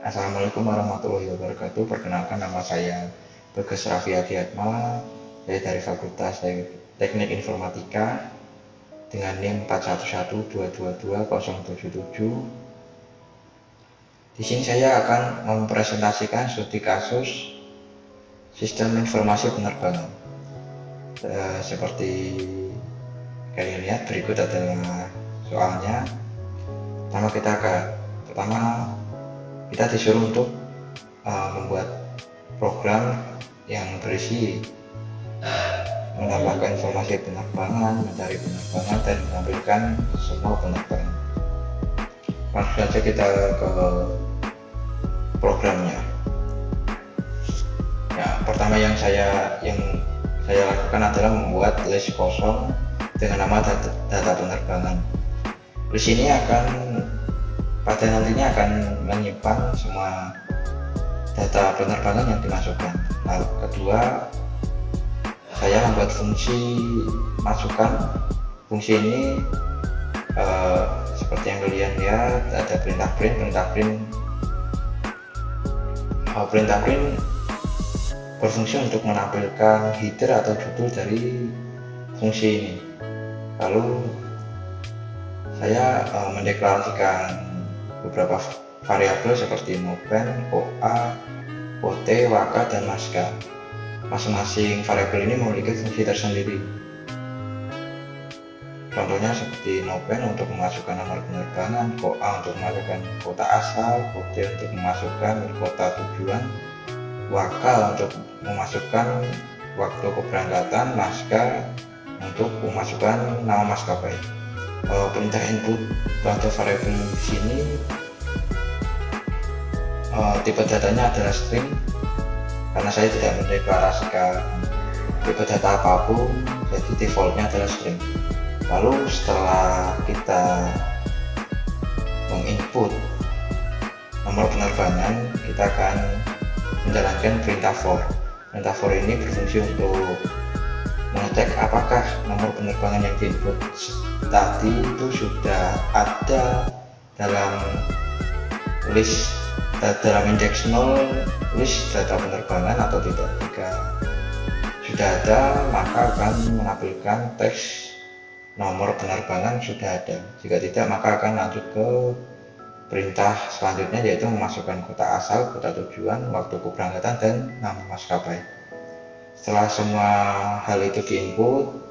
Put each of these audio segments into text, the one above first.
Assalamualaikum warahmatullahi wabarakatuh. Perkenalkan, nama saya Bagas Raffi Adiatma. Saya dari Fakultas Teknik Informatika dengan NIM 4112220077. Di sini saya akan mempresentasikan studi kasus sistem informasi penerbangan. Seperti kalian lihat, berikut adalah soalnya. Pertama kita disuruh untuk membuat program yang berisi menambahkan informasi penerbangan, mencari penerbangan, dan menampilkan semua penerbangan. Langsung saja kita ke programnya. Ya, pertama yang saya lakukan adalah membuat list kosong dengan nama data penerbangan. List ini pada nantinya akan menyimpan semua data penerbangan yang dimasukkan. Lalu kedua, saya membuat fungsi masukkan. Fungsi ini seperti yang kalian lihat, ada perintah print berfungsi untuk menampilkan header atau judul dari fungsi ini. Lalu saya mendeklarasikan beberapa variabel seperti nopen, OA, OT, WAKA, dan MASKA. Masing-masing variabel ini memiliki fungsi tersendiri. Contohnya seperti nopen untuk memasukkan nomor penerbangan, OA untuk memasukkan kota asal, OT untuk memasukkan kota tujuan, WAKA untuk memasukkan waktu keberangkatan, MASKA untuk memasukkan nama maskapai. Perintah input pada variabel di sini tipe datanya adalah string, karena saya tidak mendeklarasikan tipe data apapun, jadi defaultnya adalah string. Lalu setelah kita menginput nomor penerbangan, kita akan menjalankan perintah for. Perintah for ini berfungsi untuk mengecek apakah nomor penerbangan yang diinput tadi itu sudah ada dalam indeks 0 list data penerbangan atau tidak. Jika sudah ada, maka akan menampilkan teks nomor penerbangan sudah ada. Jika tidak, maka akan lanjut ke perintah selanjutnya, yaitu memasukkan kota asal, kota tujuan, waktu keberangkatan, dan nama maskapai. Setelah semua hal itu diinput,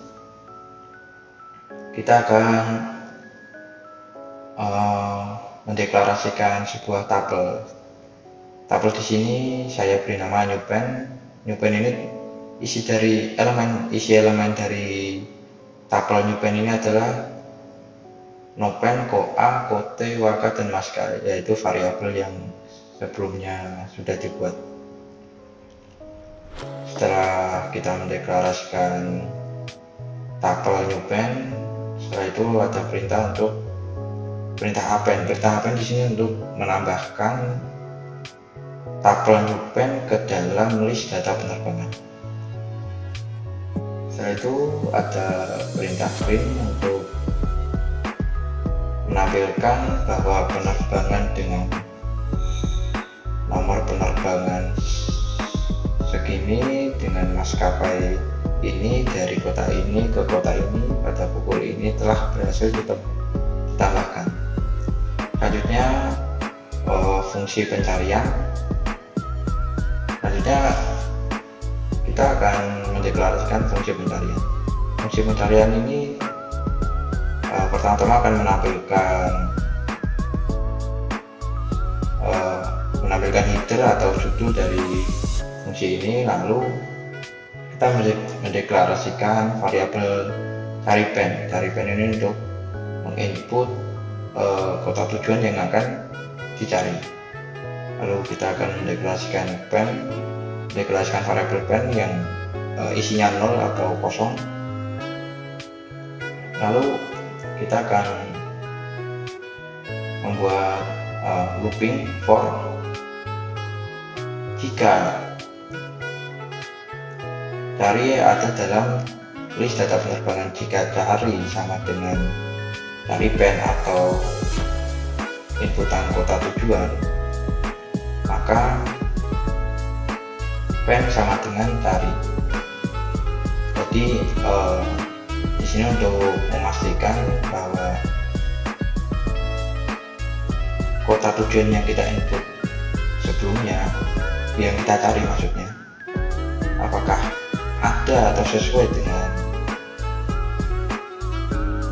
kita akan mendeklarasikan sebuah tabel. Tabel di sini saya beri nama newpen. Newpen ini isi elemen dari tabel newpen ini adalah nopen, koa, kote, waka, dan maska, yaitu variabel yang sebelumnya sudah dibuat. Setelah kita mendeklarasikan tabel newpen, setelah itu ada perintah append. Perintah append di sini untuk menambahkan tabel newpen ke dalam list data penerbangan. Setelah itu ada perintah print untuk menampilkan bahwa penerbangan dengan nomor penerbangan segini dengan maskapai ini dari kota ini ke kota ini pada pukul ini telah berhasil ditambahkan. Selanjutnya fungsi pencarian. Selanjutnya kita akan mendeklarasikan fungsi pencarian. Fungsi pencarian ini pertama-tama akan menampilkan header atau judul dari fungsi ini. Lalu kita mendeklarasikan variabel caripen. Caripen ini untuk menginput kota tujuan yang akan dicari. Lalu kita akan mendeklarasikan variabel pen yang isinya 0 atau kosong. Lalu kita akan membuat looping for jika cari ada dalam list data penerbangan. Jika cari sama dengan cari pen atau inputan kota tujuan, maka pen sama dengan tari. Jadi di sini untuk memastikan bahwa kota tujuan yang kita input sebelumnya, yang kita cari maksudnya, apakah ada atau sesuai dengan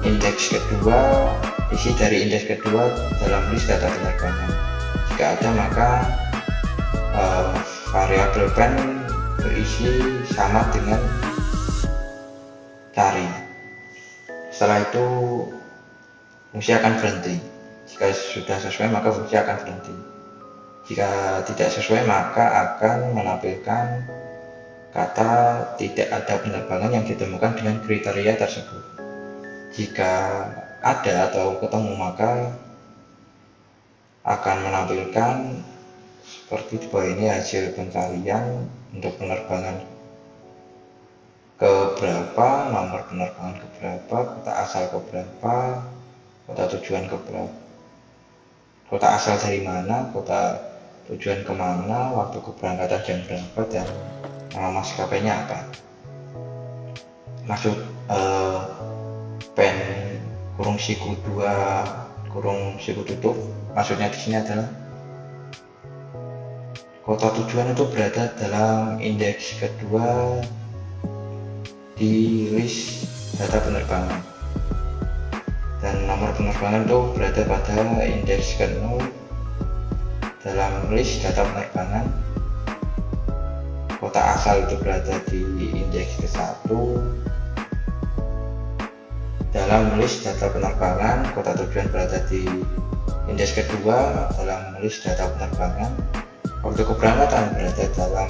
indeks kedua, isi dari indeks kedua dalam list data penerbangan. Jika ada, maka variabel pen berisi sama dengan cari. Setelah itu fungsi akan berhenti. Jika sudah sesuai, maka fungsi akan berhenti. Jika tidak sesuai, maka akan menampilkan kata tidak ada penerbangan yang ditemukan dengan kriteria tersebut. Jika ada atau ketemu, maka akan menampilkan seperti di bawah ini hasil pencarian untuk penerbangan keberapa, nomor penerbangan keberapa, kota asal keberapa, kota tujuan keberapa, kota asal dari mana, kota tujuan kemana, waktu keberangkatan jam berapa, dan nama maskapainya apa. Maksud pen kurung siku 2 kurung siku tutup, maksudnya di sini adalah kota tujuan itu berada dalam indeks kedua di list data penerbangan, dan nomor penerbangan itu berada pada indeks ke-0 dalam list data penerbangan. Kota asal itu berada di indeks ke-1 dalam list data penerbangan. Kota tujuan berada di indeks kedua dalam list data penerbangan. Waktu keberangkatan berada dalam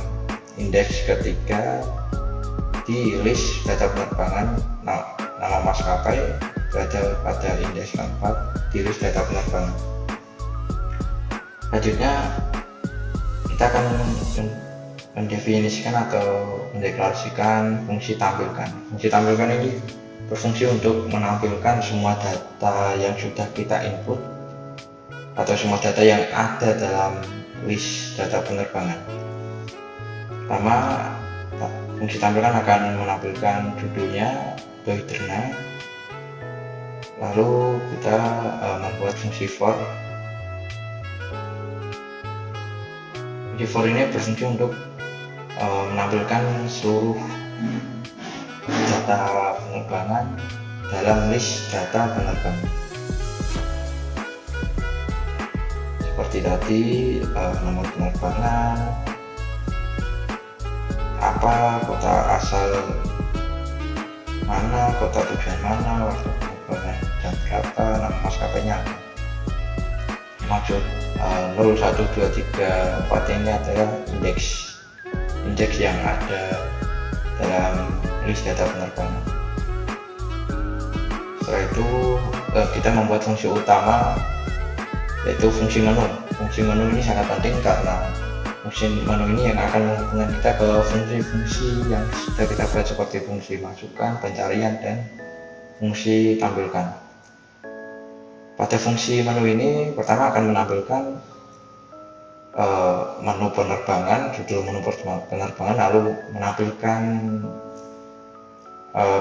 indeks ketiga di list data penerbangan. Nama maskapai berada pada indeks keempat di list data penerbangan. Selanjutnya kita akan mendefinisikan atau mendeklarasikan fungsi tampilkan. Fungsi tampilkan ini berfungsi untuk menampilkan semua data yang sudah kita input atau semua data yang ada dalam list data penerbangan. Pertama, fungsi tampilkan akan menampilkan judulnya Deuterna. Lalu kita membuat fungsi for. Fungsi for ini berfungsi untuk menampilkan seluruh data penerbangan dalam list data penerbangan. Seperti tadi, nomor penerbangan, apa, kota asal mana, kota tujuan mana, waktu penerbangan jam berapa, nama maskapainya apa. Maksud 0, 1, 2, 3, 4 ini adalah indeks yang ada dalam list data penerbangan. Setelah itu kita membuat fungsi utama, yaitu fungsi menu. Fungsi menu ini sangat penting karena fungsi menu ini yang akan menghubungkan kita ke fungsi-fungsi yang sudah kita buat, seperti fungsi masukkan, pencarian, dan fungsi tampilkan. Pada fungsi menu ini pertama akan menampilkan menu penerbangan, judul menu penerbangan, lalu menampilkan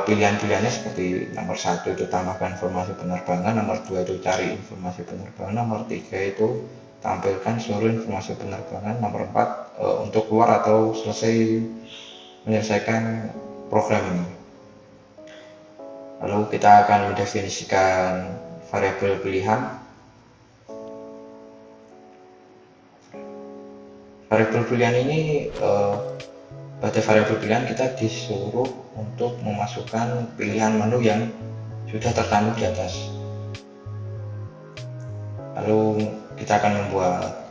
pilihan-pilihannya seperti nomor 1 itu tambahkan informasi penerbangan, nomor 2 itu cari informasi penerbangan, nomor 3 itu tampilkan seluruh informasi penerbangan, nomor 4 untuk keluar atau menyelesaikan program ini. Lalu kita akan mendefinisikan variabel pilihan. Variabel pilihan ini pada variabel pilihan kita disuruh untuk memasukkan pilihan menu yang sudah tercantum di atas. Lalu kita akan membuat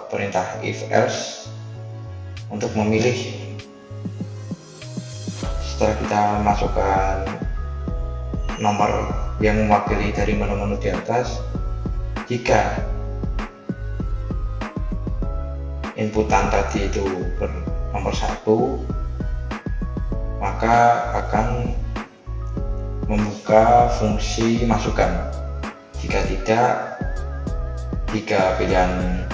perintah if else untuk memilih. Setelah kita masukkan nomor yang mewakili dari menu-menu di atas, jika inputan tadi itu nomor 1, maka akan membuka fungsi masukkan. Jika tidak, Jika pilihan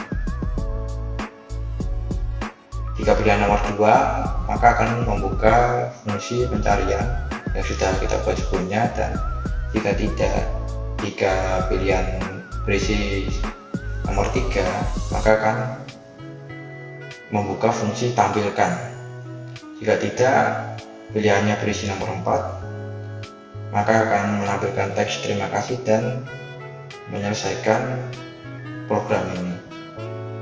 nomor 2, maka akan membuka fungsi pencarian yang sudah kita buat sebelumnya, dan jika tidak, jika pilihan berisi nomor 3, maka akan membuka fungsi tampilkan. Jika tidak, pilihannya berisi nomor 4, maka akan menampilkan teks terima kasih dan menyelesaikan program ini.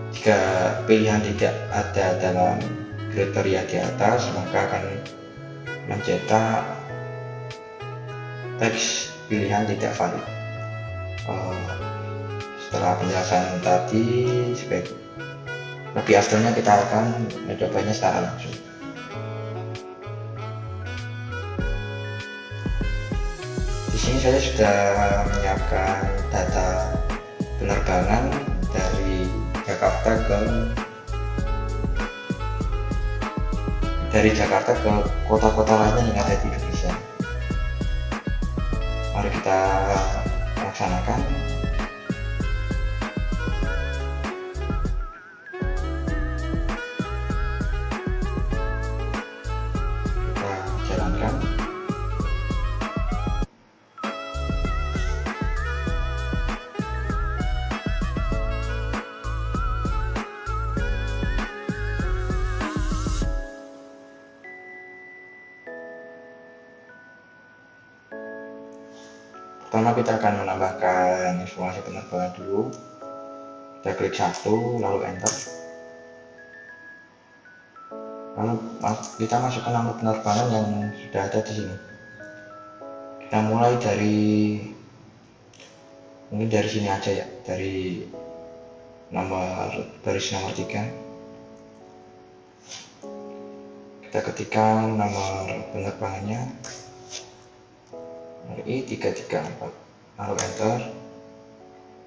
Jika pilihan tidak ada dalam kriteria di atas, maka akan mencetak teks pilihan tidak valid. Setelah penjelasan tadi, lebih afdolnya kita akan mencobanya secara langsung. Di sini saya sudah menyiapkan data penerbangan dari Jakarta ke kota-kota lainnya yang ada di Indonesia. Mari kita laksanakan. Kita jalankan. Pertama kita akan menambahkan informasi penerbangan dulu. Kita klik 1, lalu enter. Lalu kita masukkan nomor penerbangan yang sudah ada di sini. Kita mulai mungkin dari sini aja ya, dari baris nomor 3. Kita ketikkan nomor penerbangannya, I334, lalu enter.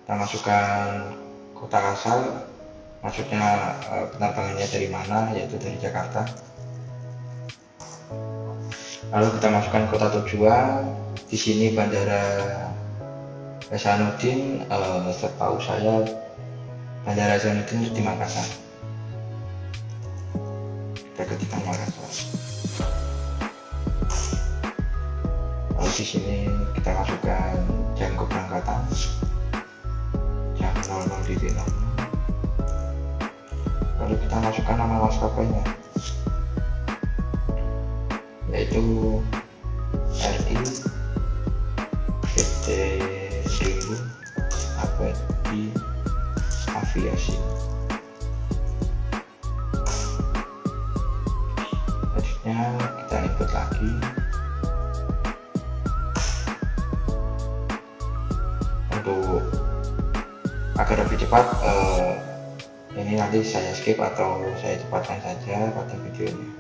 Kita masukkan kota asal, maksudnya penerbangannya dari mana, yaitu dari Jakarta. Lalu kita masukkan kota tujuan. Di sini Bandara Hasanuddin, setahu saya Bandara Hasanuddin itu di Makassar. Kita ketikkan Makassar. Di sini kita masukkan jam keberangkatan, jam 00.00. Lalu kita masukkan nama maskapainya, yaitu RI PT Rindu Abadi Aviasi. Selanjutnya kita input lagi. Untuk agar lebih cepat, ini nanti saya skip atau saya cepatkan saja pada videonya.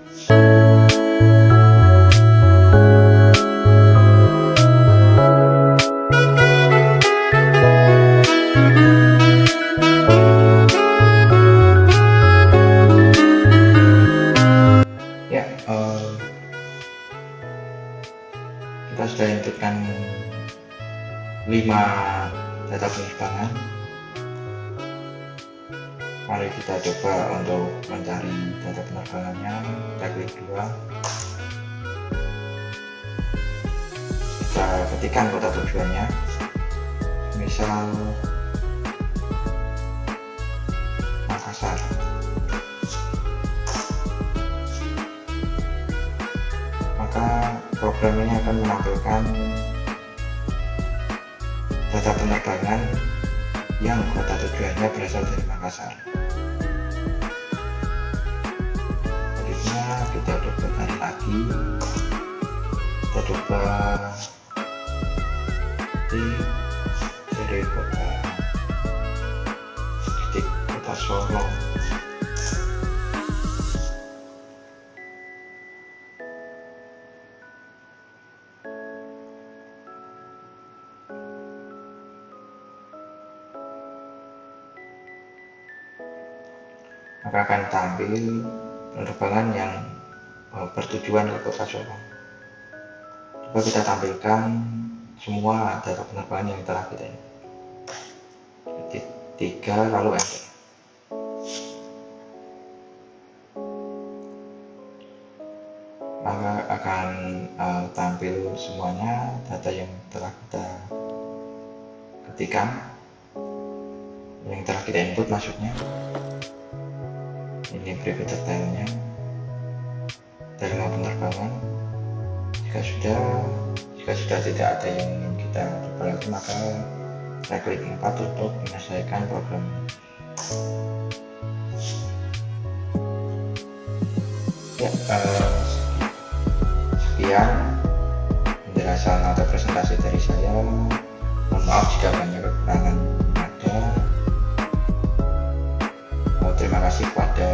Ya, kita sudah inputkan 5 data penerbangan. Mari kita coba untuk mencari data penerbangannya. Kita klik 2. Kita ketikkan kota tujuannya, misal Makassar. Maka program ini akan menampilkan data penerbangan yang kota tujuannya berasal dari Makassar. Selanjutnya kita coba tarik lagi. Kita coba dari kota Solo. Maka akan tampil penerbangan yang bertujuan ke kota Solo. Coba kita tampilkan semua data penerbangan yang telah kita 3 lalu enter. Maka akan tampil semuanya data yang telah kita ketikkan, yang telah kita input maksudnya. Ini berikut detailnya, dari mau penerbangan. Jika sudah tidak ada yang ingin kita coba lagi, maka saya klik 4 untuk menyelesaikan program. Ya, sekian penjelasan atau presentasi dari saya. Mohon maaf jika banyak kekurangan ada. Terima kasih kepada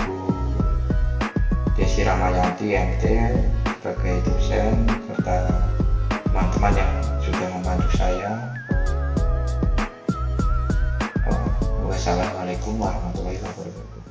Bu Desi Ramayanti MT sebagai dosen serta teman-teman yang sudah membantu saya. Wassalamualaikum warahmatullahi wabarakatuh.